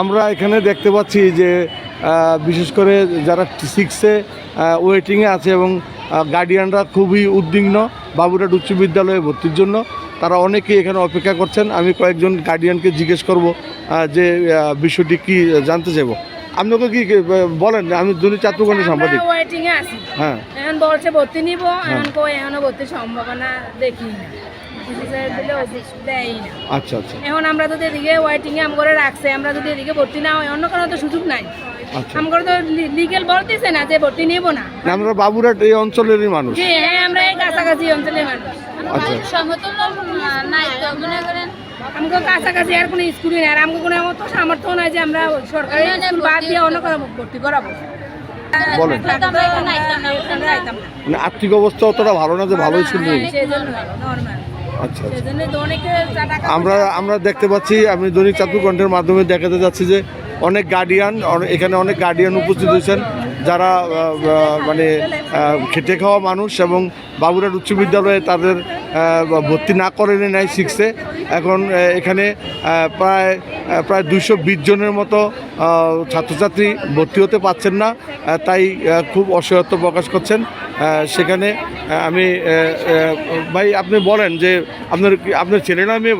আমরা এখানে দেখতে পাচ্ছি যে বিশেষ করে যারা 6-এ ওয়েটিংয়ে আছে এবং গার্ডিয়ানরা খুবই উদ্বিগ্ন বাবুরহাট উচ্চ বিদ্যালয়ে ভর্তির জন্য। তারা অনেকেই এখানে অপেক্ষা করছেন। আমি কয়েকজন গার্ডিয়ানকে জিজ্ঞেস করব যে বিষয়টি কি জানতে চাইব। আপনাকে কি বলেন? আমি দৈনিক ছাত্রকণ্ঠের সাংবাদিক। ওয়েটিংয়ে আছি। হ্যাঁ, এখন বলছে ভর্তি নিব, এখন কই এখনো ভর্তির সম্ভাবনা দেখি না। আচ্ছা আচ্ছা। এখন আমরা যদি এদিকে ওয়েটিংয়ে আমগরে রাখছে, আমরা যদি এদিকে ভর্তি না হয় অন্য কোনো তো সুযোগ নাই। আমগরে তো লিগ্যাল বলতেছে না যে ভর্তি নিব না। আমরা বাবুরহাট এই অঞ্চলেরই মানুষ। জি হ্যাঁ, আমরা এই কাছাকাছি অঞ্চলের মানুষ। আচ্ছা, সমতল নাই তো মনে করেন আমাকে কাছাকাছি আর কোনো স্কুলই নাই, আর আমাকে কোনো মতো সামর্থ্য নাই যে আমরা সরকারি স্কুল বাদ দিয়ে অন্য কোনো ভর্তি করাবো। বলেন, আর্থিক অবস্থা অতটা ভালো না যে ভালো স্কুল নেই। আচ্ছা, আমরা দেখতে পাচ্ছি, আমি দৈনিক ছাত্রকণ্ঠের মাধ্যমে দেখাতে যাচ্ছি যে অনেক গার্ডিয়ান, এখানে অনেক গার্ডিয়ান উপস্থিত হয়েছেন যারা মানে খেটে খাওয়া মানুষ এবং বাবুরহাট উচ্চ বিদ্যালয়ে তাদের ভর্তি না করেনি নাই 6-এ। এখন এখানে প্রায় 220 জনের মতো ছাত্রছাত্রী ভর্তি হতে পারছেন না, তাই খুব অসহায়ত্ব প্রকাশ করছেন। সেখানে আমি ভাই আপনি বলেন যে আপনার ছেলে না মেয়ে?